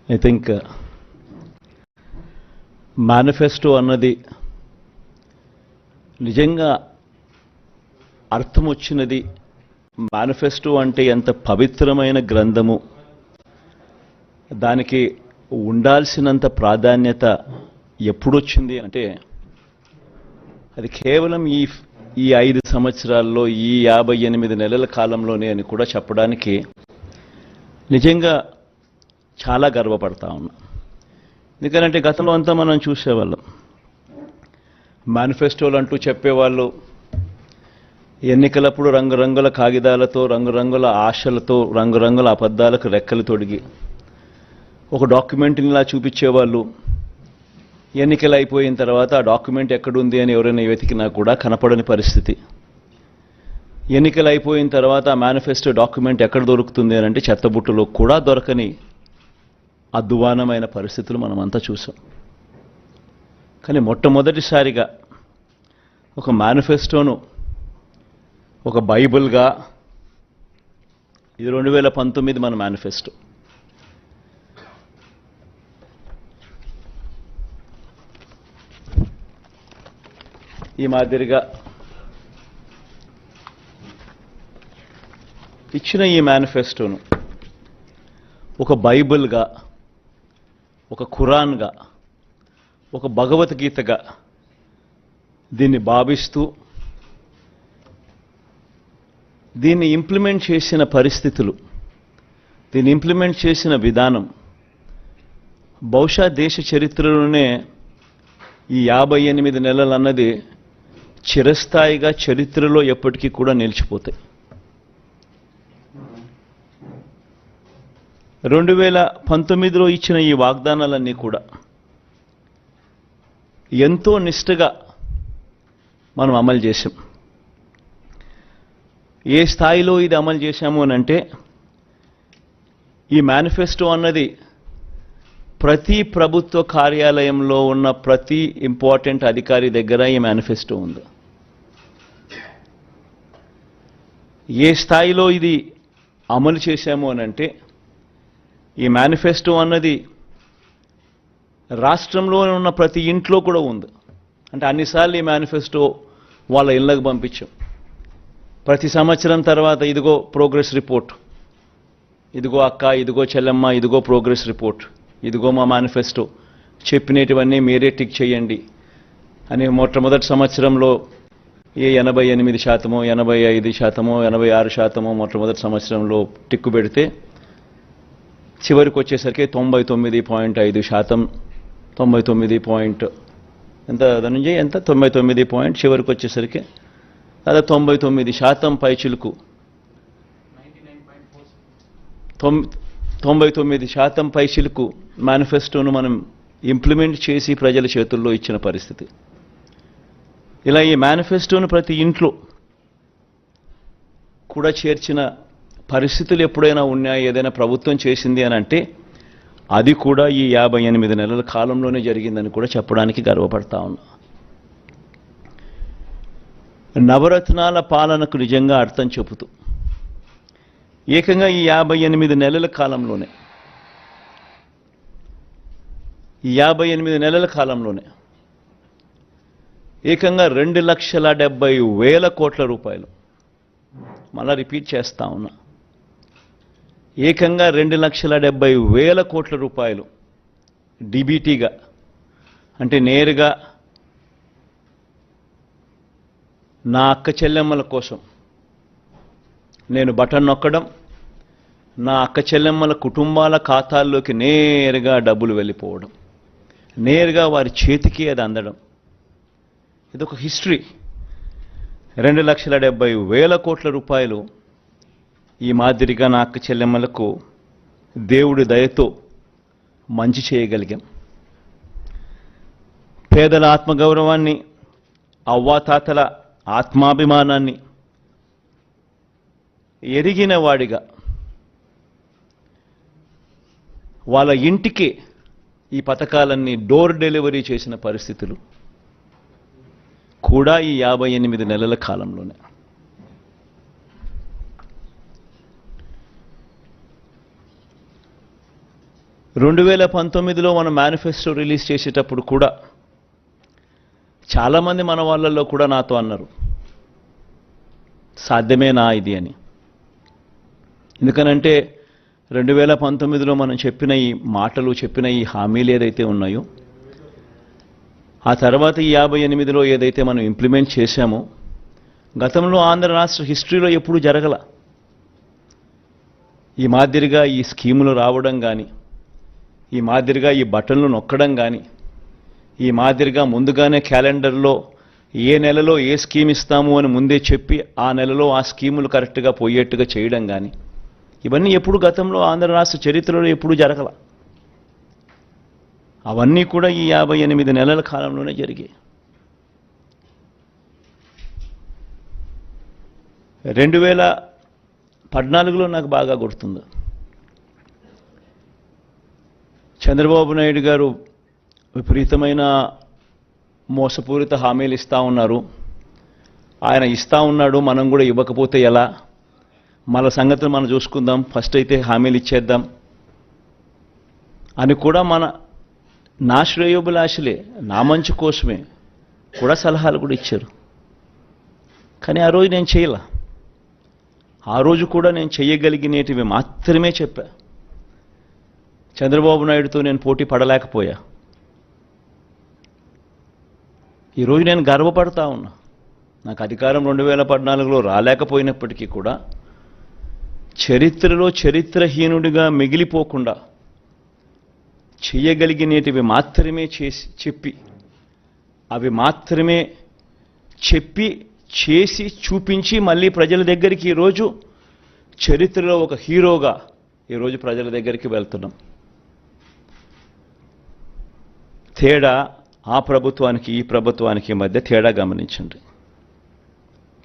I think manifesto అన్నది నిజంగా అర్థం వచ్చినది. మేనిఫెస్టో అంటే ఎంత పవిత్రమైన గ్రంథము, దానికి ఉండాల్సినంత ప్రాధాన్యత ఎప్పుడొచ్చింది అంటే అది కేవలం ఈ 5 సంవత్సరాల్లో, ఈ 58 నెలల కాలంలోనే అని కూడా చెప్పడానికి నిజంగా చాలా గర్వపడతా ఉన్నా. ఎందుకంటే గతంలో అంతా మనం చూసేవాళ్ళం, మేనిఫెస్టోలు అంటూ చెప్పేవాళ్ళు ఎన్నికలప్పుడు రంగురంగుల కాగితాలతో, రంగురంగుల ఆశలతో, రంగురంగుల అబద్ధాలకు రెక్కలు తొడిగి ఒక డాక్యుమెంట్నిలా చూపించేవాళ్ళు. ఎన్నికలు అయిపోయిన తర్వాత ఆ డాక్యుమెంట్ ఎక్కడుంది అని ఎవరైనా వెతికినా కూడా కనపడని పరిస్థితి. ఎన్నికలు అయిపోయిన తర్వాత ఆ మేనిఫెస్టో డాక్యుమెంట్ ఎక్కడ దొరుకుతుంది అని అంటే చెత్తబుట్టలో కూడా దొరకని అధ్వానమైన పరిస్థితులు మనమంతా చూసాం. కానీ మొట్టమొదటిసారిగా ఒక మేనిఫెస్టోను ఒక బైబిల్గా, ఇది 2019 మన మేనిఫెస్టో, ఈ మాదిరిగా ఇచ్చిన ఈ మేనిఫెస్టోను ఒక బైబిల్గా, ఒక ఖురాన్గా, ఒక భగవద్గీతగా దీన్ని భావిస్తూ దీన్ని ఇంప్లిమెంట్ చేసిన పరిస్థితులు, దీన్ని ఇంప్లిమెంట్ చేసిన విధానం బహుశా దేశ చరిత్రలోనే ఈ 58 నెలలు అన్నది చిరస్థాయిగా చరిత్రలో ఎప్పటికీ కూడా నిలిచిపోతాయి. 2019లో ఇచ్చిన ఈ వాగ్దానాలన్నీ కూడా ఎంతో నిష్ఠగా మనం అమలు చేశాం. ఏ స్థాయిలో ఇది అమలు చేశాము అని అంటే, ఈ మేనిఫెస్టో అన్నది ప్రతి ప్రభుత్వ కార్యాలయంలో ఉన్న ప్రతి ఇంపార్టెంట్ అధికారి దగ్గర ఈ మేనిఫెస్టో ఉంది. ఏ స్థాయిలో ఇది అమలు చేశాము అని అంటే, ఈ మేనిఫెస్టో అన్నది రాష్ట్రంలో ఉన్న ప్రతి ఇంట్లో కూడా ఉంది. అంటే అన్నిసార్లు ఈ మేనిఫెస్టో వాళ్ళ ఇళ్ళకు పంపించాం. ప్రతి సంవత్సరం తర్వాత ఇదిగో ప్రోగ్రెస్ రిపోర్ట్, ఇదిగో అక్క, ఇదిగో చెల్లెమ్మ, ఇదిగో ప్రోగ్రెస్ రిపోర్ట్, ఇదిగో మా మేనిఫెస్టో, చెప్పినటువన్నీ మీరే టిక్ చేయండి అని మొట్టమొదటి సంవత్సరంలో 88%, 85%, 86% మొట్టమొదటి సంవత్సరంలో టిక్కు పెడితే చివరికి వచ్చేసరికి 99.5%, 99 ఎంత ధనంజయ్, ఎంత 99 చివరికి వచ్చేసరికి దాదాపు 99% పైచిలుకు, 99% పైచిలుకు మేనిఫెస్టోను మనం ఇంప్లిమెంట్ చేసి ప్రజల చేతుల్లో ఇచ్చిన పరిస్థితి. ఇలా ఈ మేనిఫెస్టోను ప్రతి ఇంట్లో కూడా చేర్చిన పరిస్థితులు ఎప్పుడైనా ఉన్నాయా, ఏదైనా ప్రభుత్వం చేసింది అని అంటే అది కూడా ఈ 58 నెలల కాలంలోనే జరిగిందని కూడా చెప్పడానికి గర్వపడతా ఉన్నా. నవరత్నాల పాలనకు నిజంగా అర్థం చెబుతూ ఏకంగా ఈ 58 నెలల కాలంలోనే, ఈ 58 నెలల కాలంలోనే ఏకంగా 2,70,000 కోట్ల రూపాయలు, మళ్ళా రిపీట్ చేస్తా ఉన్నా, ఏకంగా 2,70,000 కోట్ల రూపాయలు డిబిటీగా, అంటే నేరుగా నా అక్క చెల్లెమ్మల కోసం నేను బటన్ నొక్కడం, నా అక్క చెల్లెమ్మల కుటుంబాల ఖాతాల్లోకి నేరుగా డబ్బులు వెళ్ళిపోవడం, నేరుగా వారి చేతికి అది అందడం, ఇదొక హిస్టరీ. 2,70,000 కోట్ల రూపాయలు ఈ మాదిరిగా నా అక్క చెల్లెమ్మలకు దేవుడి దయతో మంచి చేయగలిగాం. పేదల ఆత్మగౌరవాన్ని, అవ్వాతాతల ఆత్మాభిమానాన్ని ఎరిగిన వాడిగా వాళ్ళ ఇంటికి ఈ పథకాలన్నీ డోర్ డెలివరీ చేసిన పరిస్థితులు కూడా ఈ 58 నెలల కాలంలోనే. 2019లో మనం మేనిఫెస్టో రిలీజ్ చేసేటప్పుడు కూడా చాలామంది మన వాళ్ళల్లో కూడా నాతో అన్నారు, సాధ్యమేనా ఇది అని. ఎందుకనంటే 2019లో మనం చెప్పిన ఈ మాటలు, చెప్పిన ఈ హామీలు ఏదైతే ఉన్నాయో, ఆ తర్వాత ఈ 58లో ఏదైతే మనం ఇంప్లిమెంట్ చేశామో, గతంలో ఆంధ్ర రాష్ట్ర హిస్టరీలో ఎప్పుడూ జరగల. ఈ మాదిరిగా ఈ స్కీములు రావడం కానీ, ఈ మాదిరిగా ఈ బటన్లు నొక్కడం కానీ, ఈ మాదిరిగా ముందుగానే క్యాలెండర్లో ఏ నెలలో ఏ స్కీమ్ ఇస్తాము అని ముందే చెప్పి ఆ నెలలో ఆ స్కీములు కరెక్ట్గా పోయేట్టుగా చేయడం కానీ, ఇవన్నీ ఎప్పుడు గతంలో ఆంధ్ర రాష్ట్ర చరిత్రలో ఎప్పుడూ జరగల. అవన్నీ కూడా ఈ 58 నెలల కాలంలోనే జరిగాయి. 2014లో నాకు బాగా గుర్తుంది. చంద్రబాబు నాయుడు గారు విపరీతమైన మోసపూరిత హామీలు ఇస్తూ ఉన్నారు. ఆయన ఇస్తూ ఉన్నాడు, మనం కూడా ఇవ్వకపోతే ఎలా, మన సంగతులు మనం చూసుకుందాం, ఫస్ట్ అయితే హామీలు ఇచ్చేద్దాం అని కూడా నా శ్రేయోభిలాషులే, నా మంచి కోసమే కూడా సలహాలు కూడా ఇచ్చారు. కానీ ఆ రోజు నేను చేయలే. ఆ రోజు కూడా నేను చేయగలిగినటివి మాత్రమే చెప్పా. చంద్రబాబు నాయుడుతో నేను పోటీ పడలేకపోయా. ఈరోజు నేను గర్వపడతా ఉన్నా. నాకు అధికారం 2014లో రాలేకపోయినప్పటికీ కూడా చరిత్రలో చరిత్రహీనుడిగా మిగిలిపోకుండా చేయగలిగినటివి మాత్రమే చెప్పి, అవి మాత్రమే చెప్పి చేసి చూపించి మళ్ళీ ప్రజల దగ్గరికి ఈరోజు చరిత్రలో ఒక హీరోగా ఈరోజు ప్రజల దగ్గరికి వెళ్తున్నాం. తేడా ఆ ప్రభుత్వానికి ఈ ప్రభుత్వానికి మధ్య తేడా గమనించండి.